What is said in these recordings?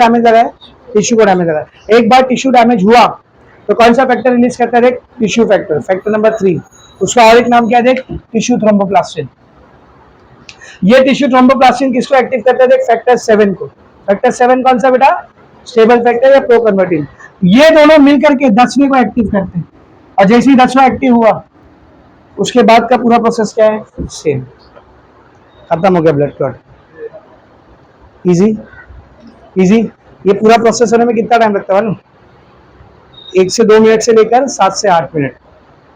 Damage लगा है, tissue को डैमेज लगा है। एक बार टिश्यू डैमेज हुआ तो कौन सा फैक्टर रिलीज करता है? देख, टिश्यू फैक्टर, फैक्टर नंबर 3। उसका और एक नाम क्या है? देख, टिश्यू थ्रोम्बोप्लास्टिन। ये टिश्यू थ्रोम्बोप्लास्टिन किसको एक्टिव करता है? देख, फैक्टर 7 को। फैक्टर 7 कौन सा बेटा? स्टेबल फैक्टर या प्रो कन्वर्टिन। ये दोनों मिलकर के 10वें को एक्टिव करते हैं, और जैसे ही 10वां एक्टिव हुआ उसके बाद का पूरा प्रोसेस क्या है? सेम, खत्म हो गया ब्लड क्लॉट। Easy easy. ये पूरा प्रोसेस होने में कितना टाइम लगता है? 1 से 2 मिनट से लेकर 7 से 8 मिनट,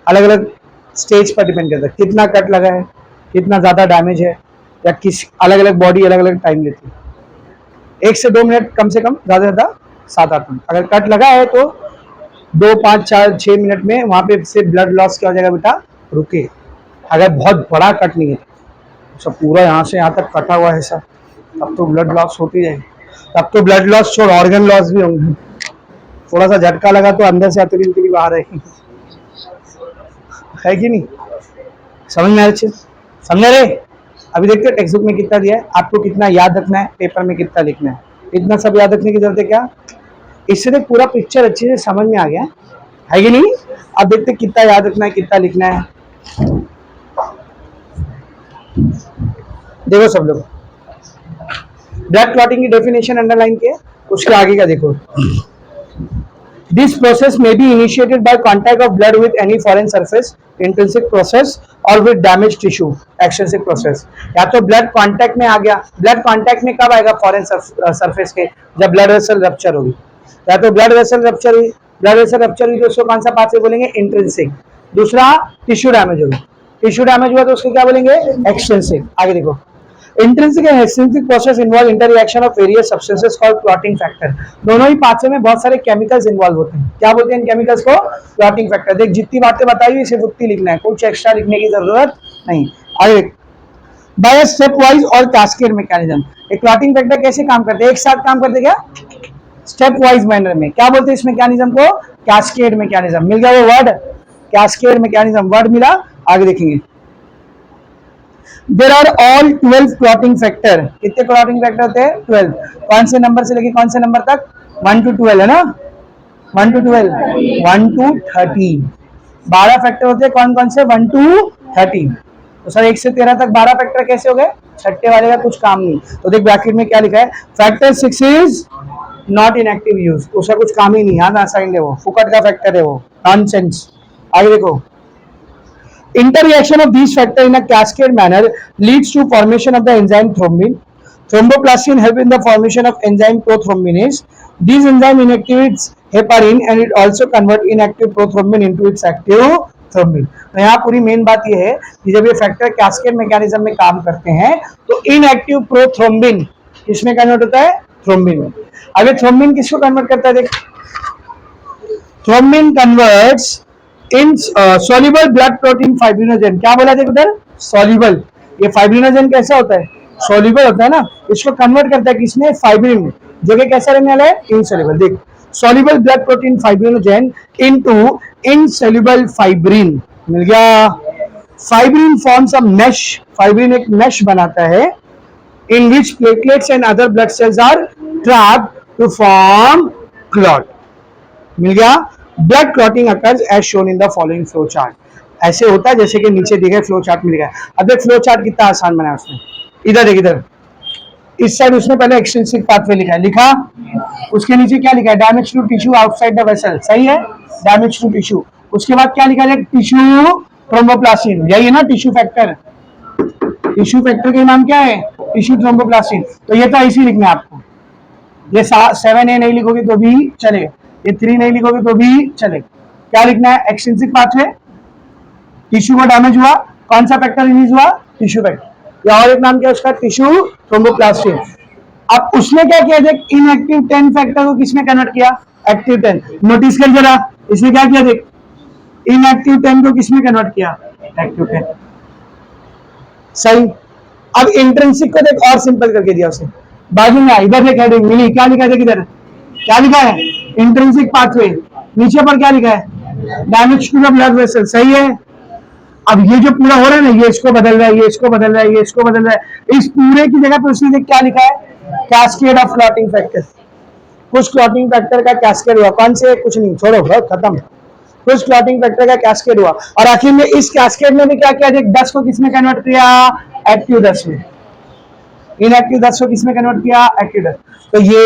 अलग अलग स्टेज पर डिपेंड करता है कितना कट लगा है, कितना ज्यादा डैमेज है, या किस अलग अलग बॉडी अलग अलग टाइम लेती है। 1 से 2 मिनट कम से कम, ज्यादा से ज्यादा 7-8 मिनट। अगर कट लगा है तो 2, 5, 4, 6 मिनट में वहां पे से ब्लड लॉस क्या हो जाएगा बेटा? रुके। अगर बहुत बड़ा कट नहीं है, सब पूरा यहाँ से यहाँ तक कटा हुआ है सब, तब तो ब्लड लॉस होती जाएगी। तब तो ब्लड लॉस छोड़, ऑर्गन लॉस भी होंगे। थोड़ा सा झटका लगा तो अंदर से अतरी उतरी बाहर आएगी, है कि नहीं? समझ में आ रही? समझ रहे? अभी देखते हैं टेक्स्ट बुक में कितना दिया है, आपको कितना याद रखना है, पेपर में कितना लिखना है। इतना सब याद रखने की जरूरत है क्या? इससे तो पूरा पिक्चर अच्छे से समझ में आ गया, है कि नहीं? अब देखते हैं कितना याद रखना है, कितना लिखना है। देखो सब लोग, ब्लड क्लॉटिंग की डेफिनेशन अंडरलाइन किया, उसके आगे का देखो। This process may be initiated by contact of blood with any foreign surface, intrinsic process, or with damaged tissue, extrinsic process। या तो ब्लड कांटेक्ट में आ गया, ब्लड कांटेक्ट में कब आएगा? फॉरेन सरफेस के, जब ब्लड वेसल रप्चर होगी। या तो ब्लड वेसल रप्चर हुई, ब्लड वेसल रप्चर हुई तो उसको कौन सा पाथवे बोलेंगे? इंट्रिंसिक। दूसरा, टिश्यू डैमेज होगी, टिश्यू डैमेज हुआ तो उसको क्या बोलेंगे? एक्सट्रिंसिक। आगे देखो, intrinsic and extrinsic process involve interaction of various substances called clotting factor. दोनों ही पाथवे में बहुत सारे केमिकल्स इन्वॉल्व होते हैं। क्या बोलते हैं इन केमिकल्स को? Clotting factor. देख, जितनी बातें बताई हुई सिर्फ उतनी लिखना है, कुछ एक्स्ट्रा लिखने की जरूरत नहीं। आगे बाय स्टेप वाइज और कैस्केड मैकेनिज्म, एक क्लॉटिंग फैक्टर कैसे काम करते हैं? एक साथ काम करते क्या? स्टेप वाइज मैनर में। क्या बोलते हैं इस मैकेनिज्म को? Cascade mechanism. मिल गया वो वर्ड, कैस्केड मैकेनिज्म वर्ड मिला। आगे देखेंगे, there are all 12 clotting factor. कितने क्लॉटिंग फैक्टर होते हैं? 12। कौन से नंबर से लेके कौन से नंबर तक? 1 to 12 है ना? 1 to 12, 1 to 13। 12 फैक्टर होते हैं। कौन कौन से? 1 to 13। तो सर 1 से 13 तक 12 फैक्टर कैसे हो गए? छठे वाले का कुछ काम नहीं। तो देख ब्रैकेट में क्या लिखा है? Factor 6 is not in active use, उसका कुछ काम ही नहीं, यहाँ असाइंड है वो, फुकट का फैक्टर है वो, नॉनसेंस। आगे देखो, interreaction of these factors in a cascade manner leads to formation of the enzyme thrombin. Thromboplastin help in the formation of enzyme prothrombinase. These enzyme inactivates heparin and it also convert inactive prothrombin into its active thrombin. तो यहाँ पूरी main बात ये है कि जब ये factor cascade mechanism में काम करते हैं तो इनएक्टिव प्रोथ्रोम्बिन किसमें कन्वर्ट होता है? थ्रोम्बिन में। अगर थ्रोम्बिन किसको कन्वर्ट करता है? देख, thrombin converts in soluble blood protein fibrinogen. क्या बोला देख उधर? सॉल्युबल। ये फाइब्रिनोजन कैसा होता है? सॉल्युबल होता है ना। इसको कन्वर्ट करता है किसमें? फाइब्रिन में, जो कि कैसा रहने वाला है? इनसॉल्युबल। देख, soluble blood protein fibrinogen into insoluble fibrin. मिल गया। Fibrin forms a mesh, fibrin एक मैश बनाता है in which platelets and other blood cells are trapped to form clot। मिल गया। Blood clotting occurs as shown in the following flow chart. ऐसे होता है जैसे कि नीचे दिए गए फ्लो चार्ट मिल गया। अब देख फ्लो चार्ट कितना आसान बनाया उसने। इधर देख, इधर इस साइड उसने पहले एक्सटेंसिव पाथवे लिखा है, लिखा। उसके नीचे क्या लिखा है? Damage to tissue outside the vessel. सही है, डैमेज टू टिश्यू। उसके बाद क्या लिखा है? Tissue thromboplastin. यही है ना टिश्यू फैक्टर। टिश्यू फैक्टर के नाम क्या है? Tissue thromboplastin. तो ये तो ऐसे ही लिखना है आपको। ये 7A नहीं लिखोगे तो भी चलेगा, ये 3 नहीं लिखोगे तो भी चलेगा। क्या लिखना है? एक्सटेंसिव पाथवे, टिश्यू को डैमेज हुआ, कौन सा फैक्टर रिलीज हुआ? Tissue factor. या और एक नाम क्या है उसका? Tissue thromboplastin. अब उसने क्या किया? देख, इनएक्टिव 10 फैक्टर को किसमें कन्वर्ट किया? एक्टिव 10। नोटिस कर जरा, इसने क्या किया? देख, इनएक्टिव 10 को किसमें कन्वर्ट किया? एक्टिव 10। सही। अब इंट्रिंसिक को देख और सिंपल करके दिया उसे, बाजू में इधर देख हेडिंग मिली, क्या लिखा है? देख इधर क्या लिखा है? Intrinsic pathway. नीचे पर क्या लिखा है? Damage to the blood vessel. सही है। अब ये जो पूरा हो रहा है ना, ये इसको बदल रहा है, ये इसको बदल रहा है, ये इसको बदल रहा है, इस पूरे की जगह पर उसने क्या लिखा है? Cascade of clotting factor. Push clotting factor का कैस्केड हुआ, कौन से, कुछ नहीं, छोड़ो, खत्म। पुश क्लॉटिंग फैक्टर का कैस्केड हुआ और आखिर में इस कैस्केड में भी क्या किया, 10 को किसमें कन्वर्ट किया, एक्टिव 10 में, इनएक्टिव 10 को किसमें कन्वर्ट किया, एक्टिव 10। तो ये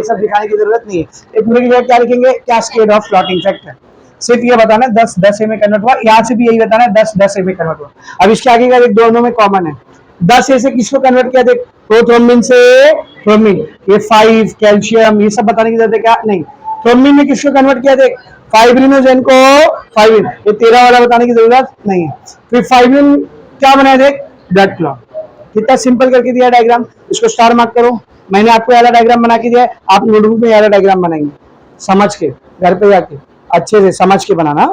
सब दिखाने की जरूरत नहीं है, एक पूरे की जगह क्या लिखेंगे, कैस्केड ऑफ क्लॉटिंग फैक्टर। सिर्फ ये बताना 10 ए में कन्वर्ट हुआ, यहाँ से भी यही बताना 10 ए में कन्वर्ट हुआ। अब इसके आगे का देख, दोनों में कॉमन है, 10 ए से किसको कन्वर्ट किया, देख प्रोथ्रोम्बिन से थ्रोम्बिन, ये 5 कैल्शियम, ये सब बताने की जरूरत है क्या, नहीं। थ्रोम्बिन में किसको कन्वर्ट किया, देख फाइब्रिनोजेन को फाइब्रिन, ये 13 वाला बताने की जरूरत नहीं है। फिर फाइब्रिन क्या बनाया, देख ब्लड क्लॉट, कितना सिंपल करके दिया डायग्राम, इसको स्टार मार्क करो। मैंने आपको वाला डायग्राम बना के दिया है, आप नोटबुक में वाला डायग्राम बनाएंगे, समझ के घर पे जाके अच्छे से समझ के बनाना।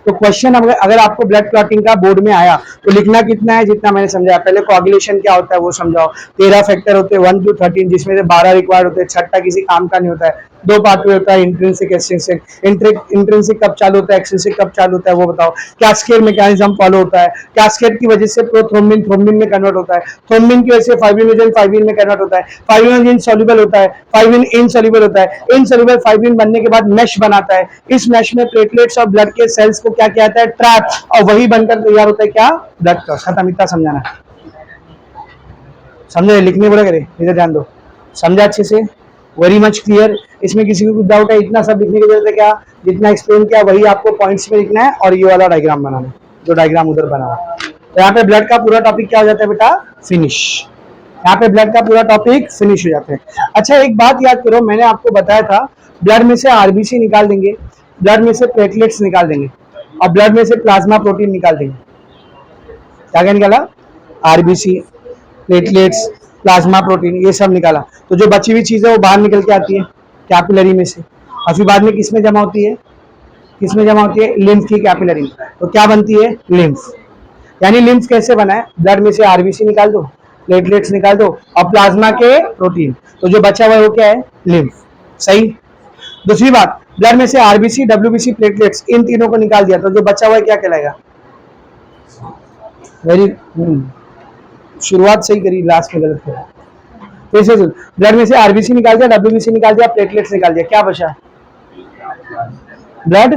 तो क्वेश्चन अगर आपको ब्लड क्लॉटिंग का बोर्ड में आया तो लिखना कितना है, जितना मैंने समझाया। पहले कोआगुलेशन क्या होता है वो समझाओ, 13 फैक्टर होते हैं 1 to 13, जिसमें से 12 रिक्वायर्ड होते हैं, 6ठा किसी काम का नहीं होता है। 2 पाथवे होता है, इंट्रिंसिक एक्सट्रिंसिक। इंट्रिंसिक कब चालू होता है, एक्सट्रिंसिक कब चालू होता है वो बताओ। कैस्केड मैकेनिज्म फॉलो होता है, कैस्केड की वजह से प्रोथ्रोम्बिन थ्रोम्बिन में कन्वर्ट होता है, थ्रोम्बिन की वजह से फाइब्रिनोजेन फाइब्रिन में कन्वर्ट होता है, फाइब्रिनोजेन सॉल्युबल होता है, फाइब्रिन इनसॉल्युबल होता है, इनसॉल्युबल फाइब्रिन बनने के बाद मैश बनाता है, इस मैश में प्लेटलेट्स और ब्लड के सेल्स को क्या कहता है, ट्रैप, और वही बनकर तैयार होता है क्या, ब्लड क्लॉट। खत्म, इतना समझाना, समझे, लिखने बोला करे, इधर ध्यान दो, समझा अच्छे से, वेरी मच क्लियर। इसमें किसी को कुछ डाउट है, इतना सब लिखने की जरूरत है क्या, जितना एक्सप्लेन किया वही आपको पॉइंट्स में लिखना है और ये वाला डायग्राम बनाना है, जो डायग्राम उधर बना है। तो यहाँ पे ब्लड का पूरा टॉपिक क्या हो जाता है बेटा, फिनिश। यहाँ पे ब्लड का पूरा टॉपिक फिनिश हो जाता है। अच्छा एक बात याद करो, मैंने आपको बताया था ब्लड में से आरबीसी निकाल देंगे, ब्लड में से प्लेटलेट्स निकाल देंगे और ब्लड में से प्लाज्मा प्रोटीन निकाल देंगे। क्या क्या निकाला, आरबीसी, प्लेटलेट्स, प्लाज्मा प्रोटीन, ये सब निकाला। तो जो बची हुई चीज है वो बाहर निकल के आती है कैपिलरी में से, और फिर बाद में किस में जमा होती है, किस में जमा होती है, लिम्फ की कैपिलरी में। तो क्या बनती है, लिम्फ। यानी लिम्फ कैसे बना है, ब्लड में से आरबीसी निकाल दो, प्लेटलेट्स निकाल दो और प्लाज्मा के प्रोटीन, तो जो बचा हुआ है वो क्या है, लिम्फ। सही। दूसरी बात, ब्लड में से आरबीसी, डब्ल्यूबीसी, प्लेटलेट्स, इन तीनों को निकाल दिया तो जो बचा हुआ है क्या कहलाएगा, वेरी शुरुआत सही करी, लास्ट में गलत करा। कैसे, ब्लड में से आरबीसी निकाल दिया, डब्ल्यूबीसी निकाल दिया, प्लेटलेट्स निकाल दिया, क्या बचा, ब्लड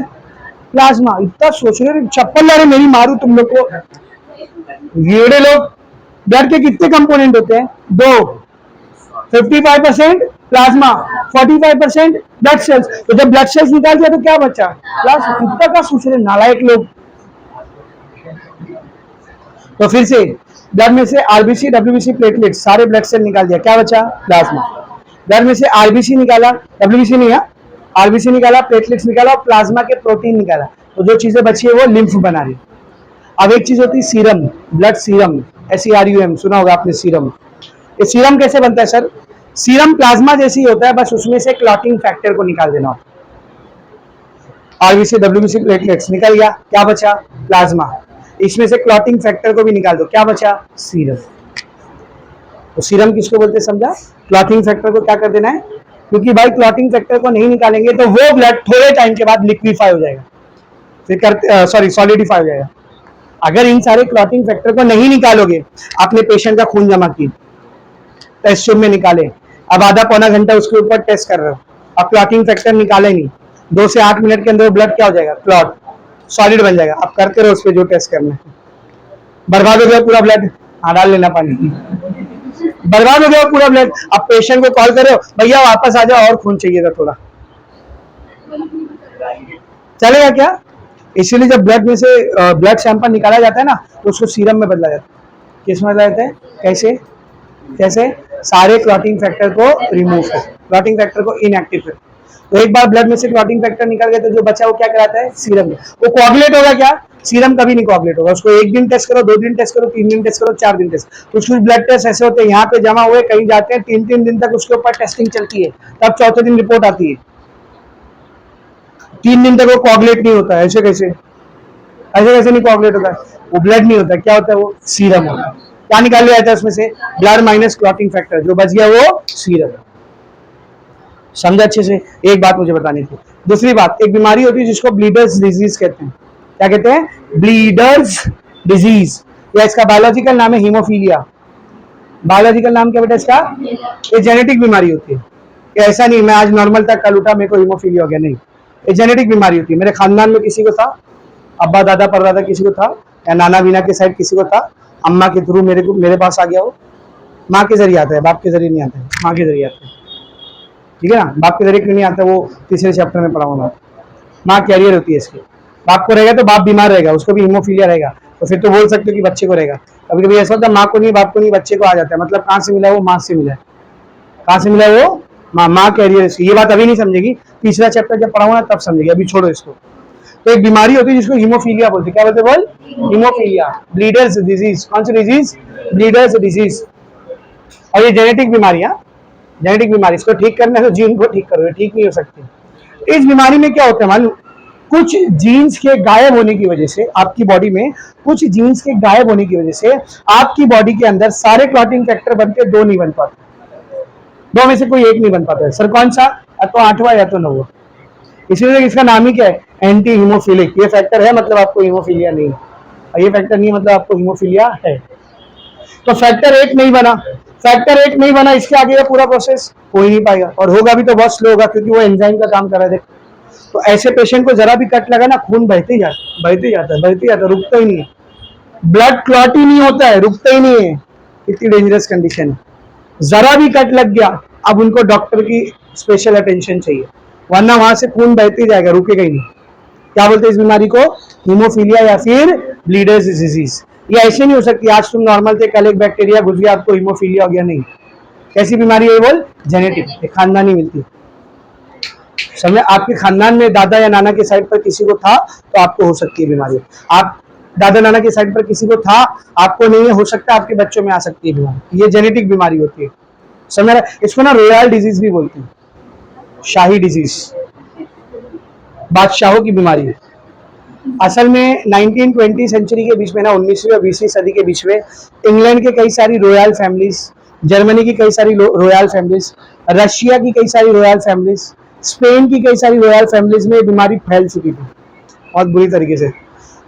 प्लाज्मा। इतना सोच रहे, चप्पल ला रहे मेरी मारू तुम लोग को, येड़े लोग। ब्लड के कितने कंपोनेंट होते हैं, 2, 55% प्लाज्मा, 45% ब्लड सेल्स। तो जब ब्लड सेल्स निकाल दिया तो क्या बचा, प्लाज्मा। इतना का सोच रहे नालायक लोग। तो फिर से ब्लड में से आरबीसी, डब्ल्यूबीसी, प्लेटलेट, सारे ब्लड सेल निकाल दिया, क्या बचा, प्लाज्मा। ब्लड में से आरबीसी निकाला, डब्ल्यूबीसी नहीं है, आरबीसी निकाला, प्लेटलेट्स निकाला और प्लाज्मा के प्रोटीन निकाला, तो जो चीजें बची है वो लिम्फ बना रही। अब एक चीज होती है सीरम, ब्लड सीरम, SERUM, सुना होगा आपने सीरम। ये सीरम कैसे बनता है सर, सीरम प्लाज्मा जैसे ही होता है, बस उसमें से क्लॉटिंग फैक्टर को निकाल देना। आरबीसी, डब्ल्यूबीसी, प्लेटलेट्स निकल गया, क्या बचा, प्लाज्मा। इसमें से क्लॉटिंग फैक्टर को भी निकाल दो, क्या बचा, सीरम। तो सीरम किसको बोलते हैं समझा, क्लॉटिंग फैक्टर को क्या कर देना है, क्योंकि भाई क्लॉटिंग फैक्टर को नहीं निकालेंगे तो वो ब्लड थोड़े टाइम के बाद लिक्विफाई हो जाएगा, फिर सॉलिडिफाई हो जाएगा। अगर इन सारे क्लॉटिंग फैक्टर को नहीं निकालोगे, आपने पेशेंट का खून जमा की, टेस्ट ट्यूब में निकाले, अब आधा पौना घंटा उसके ऊपर टेस्ट कर रहे हो, अब क्लॉटिंग फैक्टर निकाले नहीं, 2 से 8 मिनट के अंदर ब्लड क्या हो जाएगा, क्लॉट, सॉलिड बन जाएगा। अब करते रहो उस पर जो टेस्ट करना है। बर्बाद हो गया पूरा ब्लड, हाँ डाल लेना पानी, बर्बाद हो गया पूरा ब्लड। अब पेशेंट को कॉल करो, भैया वापस आ जाओ और खून चाहिएगा थोड़ा, चलेगा क्या। इसीलिए जब ब्लड में से ब्लड सैंपल निकाला जाता है ना, तो उसको सीरम में बदला जाता है। किस में बदला जाता है, कैसे, कैसे, सारे क्लॉटिंग फैक्टर को रिमूव कर, क्लॉटिंग फैक्टर को इनएक्टिव कर। तो एक बार ब्लड में से क्लॉटिंग फैक्टर निकल गया तो जो बचा वो क्या कराता है, सीरम में। वो कोआगुलेट होगा क्या, सीरम कभी नहीं कोआगुलेट होगा। उसको 1 दिन टेस्ट करो, 2 दिन टेस्ट करो, 3 दिन टेस्ट करो, 4 दिन टेस्ट। कुछ कुछ ब्लड टेस्ट ऐसे होते हैं यहाँ पे जमा हुए, कहीं जाते हैं, 3-3 दिन तक उसके ऊपर टेस्टिंग चलती है, तब चौथे दिन रिपोर्ट आती है। 3 दिन तक वो कोआगुलेट नहीं होता है, ऐसे कैसे, ऐसे कैसे नहीं कोआगुलेट होता है, वो ब्लड नहीं होता, क्या होता है, वो सीरम होता है। क्या निकाल लिया जाता है उसमें से, ब्लड माइनस क्लॉटिंग फैक्टर, जो बच गया वो सीरम। समझा अच्छे से। एक बात मुझे बतानी थी। दूसरी बात, एक बीमारी होती है जिसको ब्लीडर्स डिजीज कहते हैं। क्या कहते हैं, ब्लीडर्स डिजीज, या इसका बायोलॉजिकल नाम है हीमोफीलिया। बायोलॉजिकल नाम क्या बेटा इसका, ये जेनेटिक बीमारी होती है। ये ऐसा नहीं मैं आज नॉर्मल था कल उठा मेरे को हीमोफीलिया हो गया, नहीं। ये जेनेटिक बीमारी होती है। मेरे खानदान में किसी को था, अब्बा दादा परदादा किसी को था, या नाना बीना के साइड किसी को था, अम्मा के थ्रू मेरे पास आ गया हो। माँ के जरिए आता है, बाप के जरिए नहीं आता है, माँ के जरिए आता है, ठीक है ना। बाप के जरिए क्यों नहीं आता, वो तीसरे चैप्टर में पढ़ा होगा। माँ कैरियर होती है इसके। बाप को रहेगा तो बाप बीमार रहेगा, उसको भी हीमोफीलिया रहेगा, तो फिर तो बोल सकते हो कि बच्चे को रहेगा। कभी कभी ऐसा होता है माँ को नहीं बाप को नहीं बच्चे को आ जाता है, मतलब कहाँ से मिला है वो, माँ से मिला है। कहाँ से मिला है वो, माँ कैरियर इसकी। ये बात अभी नहीं समझेगी, तीसरा चैप्टर जब पढ़ाऊंगा तब समझेगी, अभी छोड़ो इसको। तो एक बीमारी होती है जिसको हीमोफीलिया बोलते हैं। क्या बोलते हैं बोल, हीमोफीलिया, ब्लीडर्स डिजीज। कौन सी डिजीज, ब्लीडर्स डिजीज। और ये जेनेटिक बीमारी है, जेनेटिक बीमारी। इसको ठीक करना है तो जीन को ठीक करो, ठीक नहीं हो सकती। इस बीमारी में क्या होता है मालूम, कुछ जीन्स के गायब होने की वजह से आपकी बॉडी में, कुछ जीन्स के गायब होने की वजह से आपकी बॉडी के अंदर सारे क्लॉटिंग फैक्टर बनते, दो नहीं बन पाते, दो में से कोई एक नहीं बन पाता है। सर कौन सा, या तो 8वां या तो 9वां। इसीलिए इसका नाम ही क्या है, एंटी हीमोफिलिक। ये फैक्टर है मतलब आपको हीमोफीलिया नहीं है, और ये फैक्टर नहीं है मतलब आपको हीमोफीलिया है। तो फैक्टर 1 नहीं बना, फैक्टर 1 नहीं बना, इसके आगे का पूरा प्रोसेस हो ही नहीं पाएगा, और होगा भी तो बहुत स्लो होगा, क्योंकि वो एंजाइम का काम कर रहा है। तो ऐसे पेशेंट को जरा भी कट लगा ना, खून बहते जाता है, बहते जाता है, बहते जाता है, रुकता ही नहीं है। ब्लड क्लॉट ही नहीं होता है, रुकता ही नहीं है। इतनी डेंजरस कंडीशन है। जरा भी कट लग गया, अब उनको डॉक्टर की स्पेशल अटेंशन चाहिए, वरना वहां से खून बहते जाएगा, रुकेगा ही नहीं। क्या बोलते हैं इस बीमारी को, हीमोफीलिया या फिर ब्लीडर्स डिजीज। ये ऐसे नहीं हो सकती, आज तुम नॉर्मल थे कल एक बैक्टीरिया घुस गया आपको हीमोफीलिया हो गया, नहीं। कैसी बीमारी है बोल, जेनेटिक, खानदानी मिलती। समझे, आपके खानदान में दादा या नाना के साइड पर किसी को था तो आपको हो सकती है बीमारी। आप दादा नाना के साइड पर किसी को था, आपको नहीं है, हो सकता है आपके बच्चों में आ सकती है बीमारी। ये जेनेटिक बीमारी होती है, समझ। इसको ना रॉयल डिजीज भी बोलते हैं, शाही डिजीज, बादशाहों की बीमारी है। असल में 19-20 सेंचुरी के बीच में ना, 19वीं और 20वीं सदी के बीच में इंग्लैंड के कई सारी रॉयल फैमिलीज, जर्मनी की कई सारी रॉयल फैमिलीज, रशिया की कई सारी रॉयल फैमिलीज, स्पेन की कई सारी रॉयल फैमिलीज में बीमारी फैल चुकी थी बहुत बुरी तरीके से।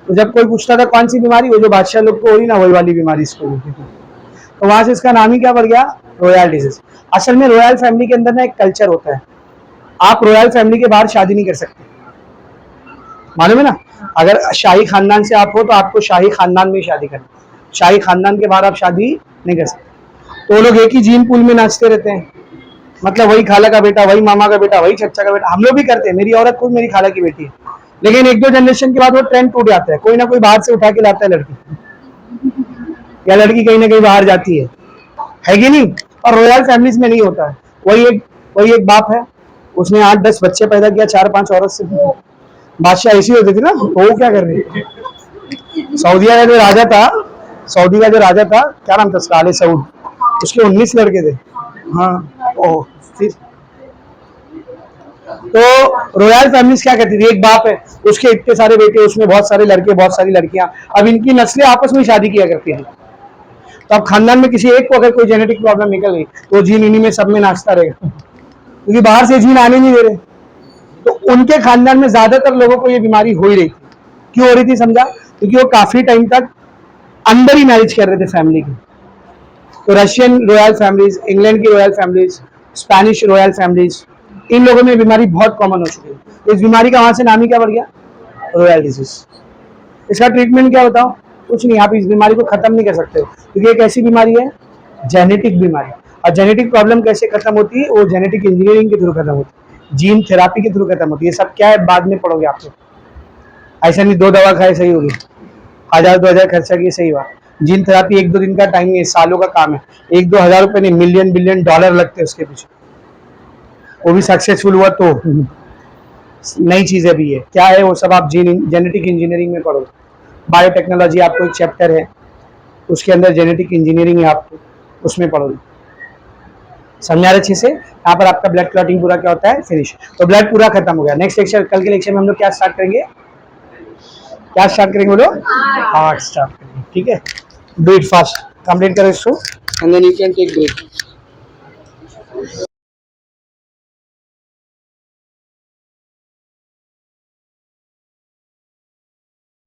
तो जब कोई पूछता था कौन सी बीमारी, वो जो बादशाह लोग को हो रही ना, वही वाली बीमारी इसको होती थी। तो वहां से इसका नाम ही क्या पड़ गया, रॉयल डिजीज। असल में रॉयल फैमिली के अंदर ना एक कल्चर होता है, आप रॉयल फैमिली के बाहर शादी नहीं कर सकते, मालूम है ना। अगर शाही खानदान से आप हो तो आपको शाही खानदान में शादी करनी, शाही खानदान के बाहर आप शादी नहीं कर सकते। तो वो लोग एक ही जीन पूल में नाचते रहते हैं, मतलब वही खाला का बेटा, वही मामा का बेटा, वही चच्चा का बेटा। हम लोग भी करते हैं, मेरी औरत खुद मेरी खाला की बेटी है, लेकिन 1-2 जनरेशन के बाद वो ट्रेंड टूट जाता है, कोई ना कोई बाहर से उठा के लाता है लड़की, या लड़की कहीं ना कहीं बाहर जाती है कि नहीं। और रॉयल फैमिलीज में नहीं होता है, वही एक बाप है, उसने 8-10 बच्चे पैदा किया 4-5 औरत से। बादशाह ऐसी होती थी ना, तो वो क्या कर रही थी, सऊदी का जो राजा था, सऊदी का जो राजा था, क्या नाम था उसका, आले सऊद, उसके 19 लड़के थे। हाँ, ओह, फिर तो रॉयल फैमिलीज क्या करती थी, एक बाप है, उसके इतने सारे बेटे, उसमें बहुत सारे लड़के, बहुत सारी लड़कियां, अब इनकी नस्लें आपस में शादी किया करती हैं। तो अब खानदान में किसी एक को अगर कोई जेनेटिक प्रॉब्लम निकल गई तो जीन इन्हीं में सब में नाचता रहेगा, क्योंकि बाहर से जीन आने नहीं दे रहे। तो उनके खानदान में ज्यादातर लोगों को ये बीमारी हो ही रही थी। क्यों हो रही थी समझा, क्योंकि वो काफी टाइम तक अंदर ही मैरिज कर रहे थे फैमिली की। तो रशियन रॉयल फैमिलीज, इंग्लैंड की royal families, Spanish royal families, इन लोगों में बीमारी बहुत कॉमन हो चुकी है। इस बीमारी का वहां से नाम ही क्या बढ़ गया, रॉयल डिजीज। इसका ट्रीटमेंट क्या बताओ, कुछ नहीं, आप इस बीमारी को खत्म नहीं कर सकते हो, क्योंकि एक ऐसी बीमारी है जेनेटिक बीमारी। और जेनेटिक प्रॉब्लम कैसे खत्म होती है, वो जेनेटिक इंजीनियरिंग के थ्रू खत्म होती है, जीन थेरापी के थ्रू खत्म होती है। ये सब क्या है बाद में पढ़ोगे आप, ऐसा नहीं 2 दवा खाए सही होगी, 1000-2000 खर्चा किए सही हुआ। जीन थेरापी 1-2 दिन का टाइम नहीं है, सालों का काम है। 1-2 हजार रुपए नहीं, मिलियन बिलियन डॉलर लगते हैं उसके पीछे, वो भी सक्सेसफुल हुआ तो। नई चीज अभी है, क्या है वो सब आप जेनेटिक इंजीनियरिंग में पढ़ोगे। बायोटेक्नोलॉजी आपको एक चैप्टर है, उसके अंदर जेनेटिक इंजीनियरिंग है, आपको उसमें पढ़ोगे। समझा रहे अच्छे से। यहाँ पर आपका ब्लड क्लॉटिंग पूरा क्या होता है, फिनिश। तो ब्लड पूरा खत्म हो गया। नेक्स्ट लेक्चर, कल के लेक्चर में हम लोग क्या स्टार्ट करेंगे, क्या स्टार्ट करेंगे बोलो, हार्ट स्टार्ट करेंगे, ठीक है। डू इट फास्ट, कंप्लीट करो इसको, and then you can take break.